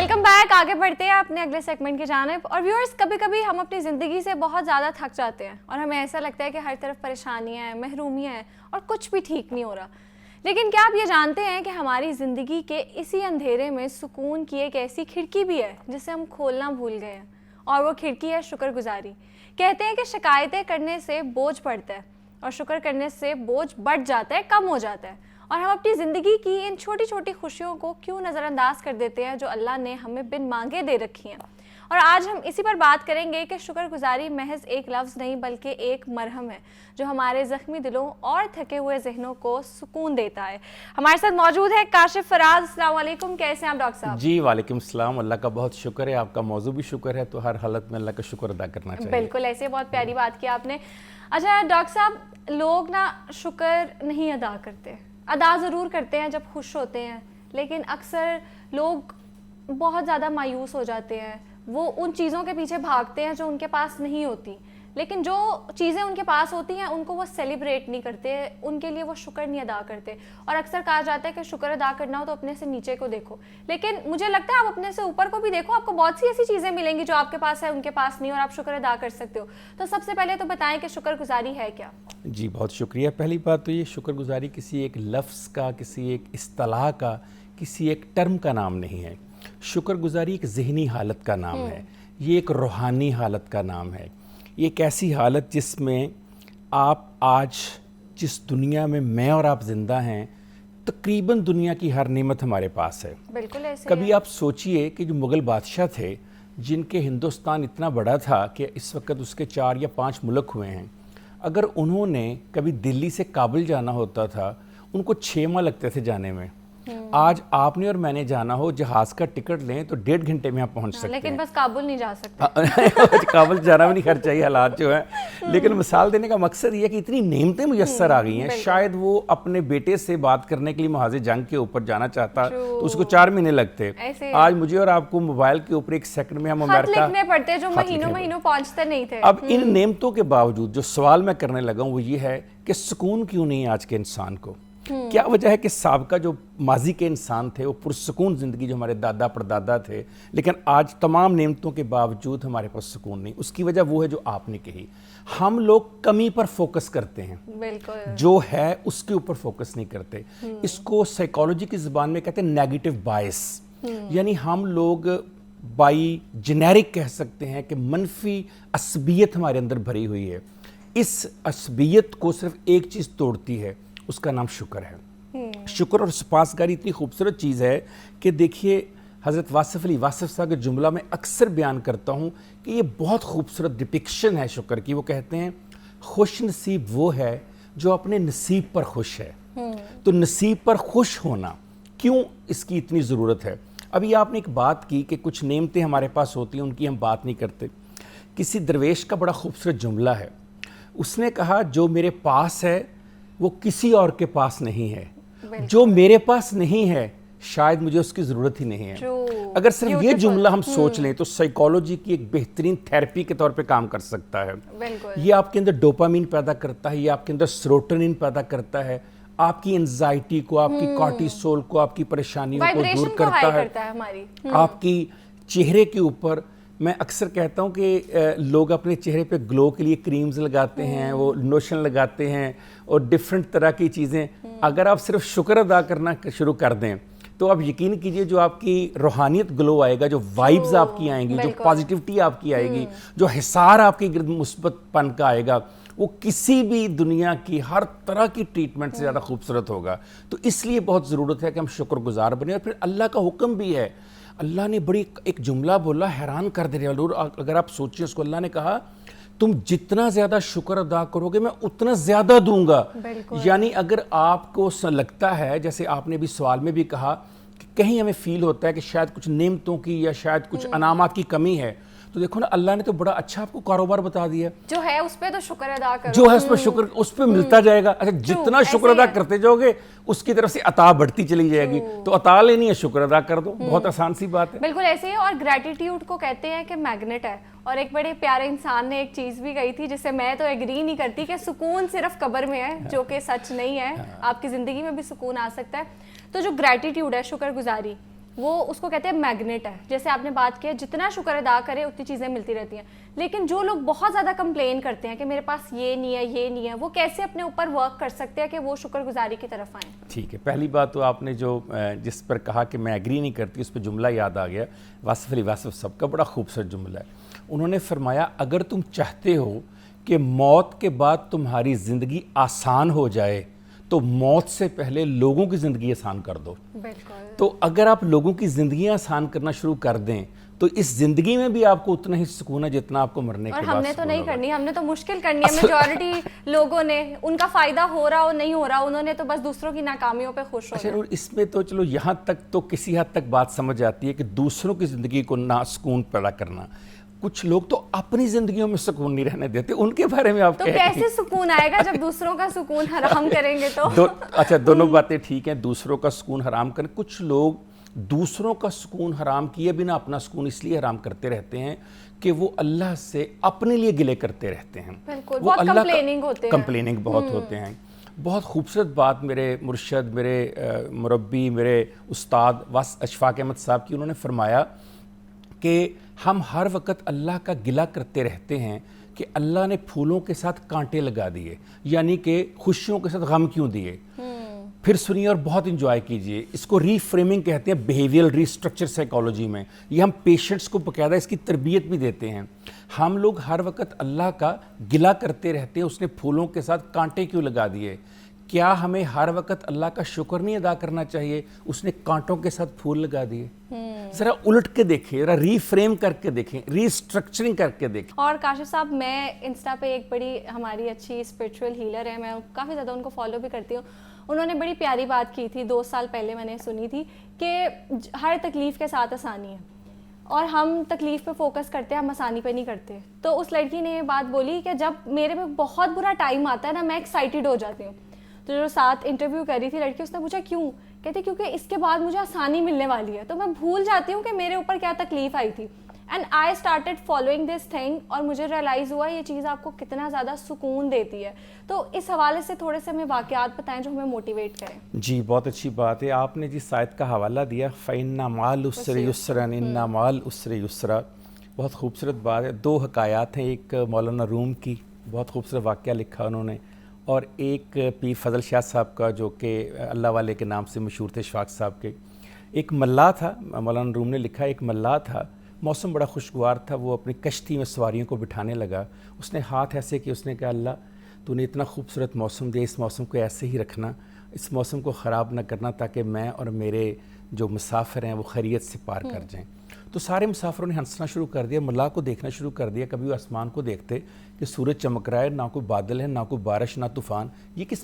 Welcome back. آگے بڑھتے ہیں اپنے اگلے سیگمنٹ کی جانب. اور ویورز, کبھی کبھی ہم اپنی زندگی سے بہت زیادہ تھک جاتے ہیں اور ہمیں ایسا لگتا ہے کہ ہر طرف پریشانیاں ہیں, محرومیاں ہیں اور کچھ بھی ٹھیک نہیں ہو رہا. لیکن کیا آپ یہ جانتے ہیں کہ ہماری زندگی کے اسی اندھیرے میں سکون کی ایک ایسی کھڑکی بھی ہے جسے ہم کھولنا بھول گئے ہیں, اور وہ کھڑکی ہے شکر گزاری. کہتے ہیں کہ شکایتیں کرنے سے بوجھ پڑتا ہے اور شکر کرنے سے بوجھ بڑھ جاتا ہے, کم ہو جاتا ہے. اور ہم اپنی زندگی کی ان چھوٹی چھوٹی خوشیوں کو کیوں نظر انداز کر دیتے ہیں جو اللہ نے ہمیں بن مانگے دے رکھی ہیں. اور آج ہم اسی پر بات کریں گے کہ شکر گزاری محض ایک لفظ نہیں بلکہ ایک مرہم ہے جو ہمارے زخمی دلوں اور تھکے ہوئے ذہنوں کو سکون دیتا ہے. ہمارے ساتھ موجود ہے کاشف فراز. السلام علیکم, کیسے ہیں آپ ڈاکٹر صاحب؟ جی وعلیکم السلام. اللہ کا بہت شکر ہے, آپ کا موضوع بھی شکر ہے, تو ہر حالت میں اللہ کا شکر ادا کرنا چاہیے. بالکل, ایسے بہت پیاری بات کی آپ نے. اچھا ڈاکٹر صاحب, لوگ نا شکر نہیں ادا کرتے, ادا ضرور کرتے ہیں جب خوش ہوتے ہیں, لیکن اکثر لوگ بہت زیادہ مایوس ہو جاتے ہیں. وہ ان چیزوں کے پیچھے بھاگتے ہیں جو ان کے پاس نہیں ہوتی, لیکن جو چیزیں ان کے پاس ہوتی ہیں ان کو وہ سیلیبریٹ نہیں کرتے, ان کے لیے وہ شکر نہیں ادا کرتے. اور اکثر کہا جاتا ہے کہ شکر ادا کرنا ہو تو اپنے سے نیچے کو دیکھو, لیکن مجھے لگتا ہے آپ اپنے سے اوپر کو بھی دیکھو, آپ کو بہت سی ایسی چیزیں ملیں گی جو آپ کے پاس ہے ان کے پاس نہیں, اور آپ شکر ادا کر سکتے ہو. تو سب سے پہلے تو بتائیں کہ شکر گزاری ہے کیا؟ جی بہت شکریہ. پہلی بات تو یہ, شکر گزاری کسی ایک لفظ کا, کسی ایک اصطلاح کا, کسی ایک ٹرم کا نام نہیں ہے. شکر گزاری ایک ذہنی حالت کا نام ہے, یہ ایک روحانی حالت کا نام ہے. یہ ایک ایسی حالت جس میں آپ آج جس دنیا میں میں اور آپ زندہ ہیں, تقریباً دنیا کی ہر نعمت ہمارے پاس ہے. بالکل ایسے. کبھی آپ سوچئے کہ جو مغل بادشاہ تھے, جن کے ہندوستان اتنا بڑا تھا کہ اس وقت اس کے 4 یا 5 ملک ہوئے ہیں, اگر انہوں نے کبھی دلی سے کابل جانا ہوتا تھا, ان کو 6 ماہ لگتے تھے جانے میں. آج آپ نے اور میں نے جانا ہو, جہاز کا ٹکٹ لیں تو 1.5 گھنٹے میں آپ پہنچ سکتے ہیں. لیکن بس کابل نہیں جا سکتے. کابل جانا بھی نہیں خرچ چاہیے, حالات جو ہیں. لیکن مثال دینے کا مقصد یہ کہ اتنی نعمتیں میسر آ گئی ہیں, شاید وہ اپنے بیٹے سے بات کرنے کے لیے محاذ جنگ کے اوپر جانا چاہتا تو اس کو 4 مہینے لگتے. آج مجھے اور آپ کو موبائل کے اوپر 1 سیکنڈ میں ہم امریکہ لکھنے پڑتے جو مہینوں پہنچتے نہیں تھے. اب ان نعمتوں کے باوجود جو سوال میں کرنے لگا ہوں وہ یہ ہے کہ سکون کیوں نہیں ہے آج کے انسان کو؟ کیا وجہ ہے کہ سابقہ جو ماضی کے انسان تھے وہ پرسکون زندگی جو ہمارے دادا پردادا تھے, لیکن آج تمام نعمتوں کے باوجود ہمارے پاس سکون نہیں؟ اس کی وجہ وہ ہے جو آپ نے کہی, ہم لوگ کمی پر فوکس کرتے ہیں, جو ہے اس کے اوپر فوکس نہیں کرتے. اس کو سائیکالوجی کی زبان میں کہتے ہیں نیگیٹو بائس, یعنی ہم لوگ بائی جنیرک کہہ سکتے ہیں کہ منفی عصبیت ہمارے اندر بھری ہوئی ہے. اس عصبیت کو صرف ایک چیز توڑتی ہے, اس کا نام شکر ہے. شکر اور سپاسگاری اتنی خوبصورت چیز ہے کہ دیکھیے, حضرت واصف علی واصف صاحب کا جملہ میں اکثر بیان کرتا ہوں کہ یہ بہت خوبصورت ڈپکشن ہے شکر کی. وہ کہتے ہیں خوش نصیب وہ ہے جو اپنے نصیب پر خوش ہے. تو نصیب پر خوش ہونا کیوں اس کی اتنی ضرورت ہے؟ ابھی آپ نے ایک بات کی کہ کچھ نعمتیں ہمارے پاس ہوتی ہیں, ان کی ہم بات نہیں کرتے. کسی درویش کا بڑا خوبصورت جملہ ہے, اس نے کہا جو میرے پاس ہے وہ کسی اور کے پاس نہیں ہے, جو میرے پاس نہیں ہے شاید مجھے اس کی ضرورت ہی نہیں ہے. اگر صرف یہ جملہ ہم سوچ لیں تو سائیکالوجی کی ایک بہترین تھیراپی کے طور پہ کام کر سکتا ہے. یہ آپ کے اندر ڈوپامین پیدا کرتا ہے, یہ آپ کے اندر سیروٹونین پیدا کرتا ہے, آپ کی انزائٹی کو, آپ کی کارٹیسول کو, آپ کی پریشانیوں کو دور کرتا ہے. آپ کی چہرے کے اوپر, میں اکثر کہتا ہوں کہ لوگ اپنے چہرے پہ گلو کے لیے کریمز لگاتے ہیں, وہ لوشن لگاتے ہیں اور ڈیفرنٹ طرح کی چیزیں. اگر آپ صرف شکر ادا کرنا شروع کر دیں تو آپ یقین کیجئے جو آپ کی روحانیت گلو آئے گا, جو وائبز آپ کی آئیں گی, جو پازیٹیوٹی آپ کی آئے گی, جو حصار آپ کی گرد مثبت پن کا آئے گا, وہ کسی بھی دنیا کی ہر طرح کی ٹریٹمنٹ سے زیادہ خوبصورت ہوگا. تو اس لیے بہت ضرورت ہے کہ ہم شکر گزار بنیں. اور پھر اللہ کا حکم بھی ہے, اللہ نے بڑی ایک جملہ بولا, حیران کر دے رہا. اگر آپ سوچیں اس کو, اللہ نے کہا تم جتنا زیادہ شکر ادا کرو گے میں اتنا زیادہ دوں گا. یعنی اگر آپ کو لگتا ہے, جیسے آپ نے بھی سوال میں بھی کہا کہ کہیں ہمیں فیل ہوتا ہے کہ شاید کچھ نعمتوں کی یا شاید کچھ انعامات کی کمی ہے, تو دیکھو نا, اللہ نے تو بڑا اچھا آپ کو کاروبار بتا دیا, جو ہے اس پہ تو شکر ادا کرو, جو ہے اس پہ شکر, اس پہ ملتا جائے گا. اچھا جتنا شکر ادا کرتے جاؤ گے اس کی طرف سے عطا بڑھتی چلی جائے گی. تو عطا لینی ہے, شکر ادا کر دو, بہت آسان سی بات ہے. بالکل ایسے ہی. اور گریٹیٹیوڈ کو کہتے ہیں کہ میگنیٹ ہے. اور ایک بڑے پیارے انسان نے ایک چیز بھی کہی تھی جس سے میں تو ایگری نہیں کرتی, کہ سکون صرف قبر میں ہے, جو کہ سچ نہیں ہے. آپ کی زندگی میں بھی سکون آ سکتا ہے. تو جو گریٹیٹیوڈ ہے, شکر گزاری, وہ اس کو کہتے ہیں میگنیٹ ہے. جیسے آپ نے بات کی جتنا شکر ادا کرے اتنی چیزیں ملتی رہتی ہیں. لیکن جو لوگ بہت زیادہ کمپلین کرتے ہیں کہ میرے پاس یہ نہیں ہے یہ نہیں ہے, وہ کیسے اپنے اوپر ورک کر سکتے ہیں کہ وہ شکر گزاری کی طرف آئیں؟ ٹھیک ہے, پہلی بات تو آپ نے جو جس پر کہا کہ میں ایگری نہیں کرتی, اس پہ جملہ یاد آ گیا واصف علی واصف صاحب کا, بڑا خوبصورت جملہ ہے. انہوں نے فرمایا اگر تم چاہتے ہو کہ موت کے بعد تمہاری زندگی آسان ہو جائے تو موت سے پہلے لوگوں کی زندگی آسان کر دو. بالکل. تو اگر آپ لوگوں کی زندگیاں آسان کرنا شروع کر دیں تو اس زندگی میں بھی آپ کو اتنا ہی سکون ہے جتنا آپ کو مرنے کے بعد. اور ہم نے تو نہیں کرنی, ہم نے تو مشکل کرنی ہے. میجورٹی لوگوں نے, ان کا فائدہ ہو رہا ہو نہیں ہو رہا, انہوں نے تو بس دوسروں کی ناکامیوں پہ خوش ہونا. اچھا, اور اس میں تو چلو یہاں تک تو کسی حد تک بات سمجھ آتی ہے کہ دوسروں کی زندگی کو ناسکون پیدا کرنا. کچھ لوگ تو اپنی زندگیوں میں سکون نہیں رہنے دیتے, ان کے بارے میں آپ تو کیسے سکون آئے گا جب دوسروں کا سکون حرام کریں گے تو؟ اچھا, دونوں باتیں ٹھیک ہیں, دوسروں کا سکون حرام کریں. کچھ لوگ دوسروں کا سکون حرام کیے بنا اپنا سکون اس لیے حرام کرتے رہتے ہیں کہ وہ اللہ سے اپنے لیے گلے کرتے رہتے ہیں. بالکل, بہت کمپلیننگ ہوتے ہیں. کمپلیننگ بہت ہوتے ہیں. بہت خوبصورت بات میرے مرشد, میرے مربی, میرے استاد اشفاق احمد صاحب کی, انہوں نے فرمایا کہ ہم ہر وقت اللہ کا گلہ کرتے رہتے ہیں کہ اللہ نے پھولوں کے ساتھ کانٹے لگا دیے, یعنی کہ خوشیوں کے ساتھ غم کیوں دیے. پھر سنیے اور بہت انجوائے کیجئے. اس کو ری فریمنگ کہتے ہیں بیہیویئر ری اسٹرکچر سائیکالوجی میں. یہ ہم پیشنٹس کو باقاعدہ اس کی تربیت بھی دیتے ہیں. ہم لوگ ہر وقت اللہ کا گلہ کرتے رہتے ہیں اس نے پھولوں کے ساتھ کانٹے کیوں لگا دیے. کیا ہمیں ہر وقت اللہ کا شکر نہیں ادا کرنا چاہیے اس نے کانٹوں کے ساتھ پھول لگا دیے؟ ذرا الٹ کے دیکھیں, ذرا ری فریم کر کے دیکھیں, ری اسٹرکچرنگ کر کے دیکھیں. اور کاشف صاحب, میں انسٹا پہ ایک بڑی ہماری اچھی اسپرچول ہیلر ہے, میں کافی زیادہ ان کو فالو بھی کرتی ہوں. انہوں نے بڑی پیاری بات کی تھی 2 سال پہلے, میں نے سنی تھی کہ ہر تکلیف کے ساتھ آسانی ہے اور ہم تکلیف پہ فوکس کرتے ہیں, ہم آسانی پہ نہیں کرتے. تو اس لڑکی نے یہ بات بولی کہ جب میرے میں بہت برا ٹائم آتا ہے نا, میں ایکسائٹیڈ ہو جاتی ہوں. تو جو ساتھ انٹرویو کر رہی تھی لڑکی, اس نے پوچھا کیوں؟ کہتے کیونکہ اس کے بعد مجھے آسانی ملنے والی ہے, تو میں بھول جاتی ہوں کہ میرے اوپر کیا تکلیف آئی تھی. And I started following this thing, اور مجھے ریئلائز ہوا یہ چیز آپ کو کتنا زیادہ سکون دیتی ہے. تو اس حوالے سے تھوڑے سے ہمیں واقعات بتائیں جو ہمیں موٹیویٹ کریں. جی, بہت اچھی بات ہے. آپ نے جس آیت کا حوالہ دیا فَإِنَّ مَعَ الْعُسْرِ يُسْرًا إِنَّ مَعَ الْعُسْرِ يُسْرًا, بہت خوبصورت بات ہے. 2 حکایات ہیں, ایک مولانا روم کی بہت خوبصورت واقعہ لکھا انہوں نے, اور ایک پیر فضل شاہ صاحب کا جو کہ اللہ والے کے نام سے مشہور تھے, اشفاق صاحب کے. ایک ملا تھا, مولانا روم نے لکھا, ایک ملا تھا, موسم بڑا خوشگوار تھا, وہ اپنی کشتی میں سواریوں کو بٹھانے لگا. اس نے ہاتھ ایسے کہ اس نے کہا اللہ تو نے اتنا خوبصورت موسم دیا, اس موسم کو ایسے ہی رکھنا, اس موسم کو خراب نہ کرنا تاکہ میں اور میرے جو مسافر ہیں وہ خیریت سے پار کر جائیں. تو سارے مسافروں نے ہنسنا شروع کر دیا, ملا کو دیکھنا شروع کر دیا. کبھی وہ آسمان کو دیکھتے کہ سورج چمک رہا ہے, نہ کوئی بادل ہے, نہ کوئی بارش, نہ طوفان, یہ کس